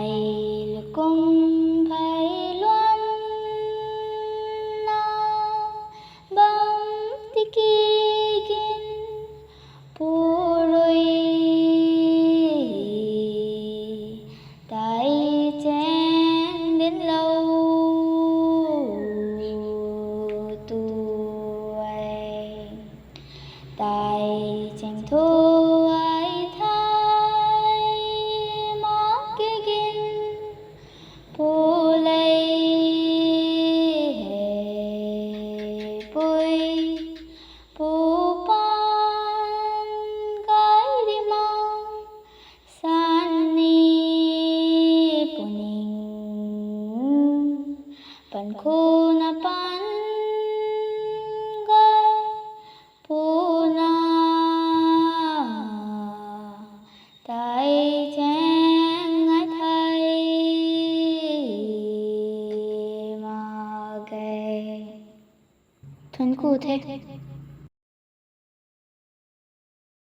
Taai Lukum phải loan na bam tikigin puroi Taai chen đến lâu tuổi Taai chen thu ai thái mắc gin pu lây pui pu pan gai đi mang san ni puning pan khu na pan gai pu na Taai chen ai thay mà ghê thuần khu thế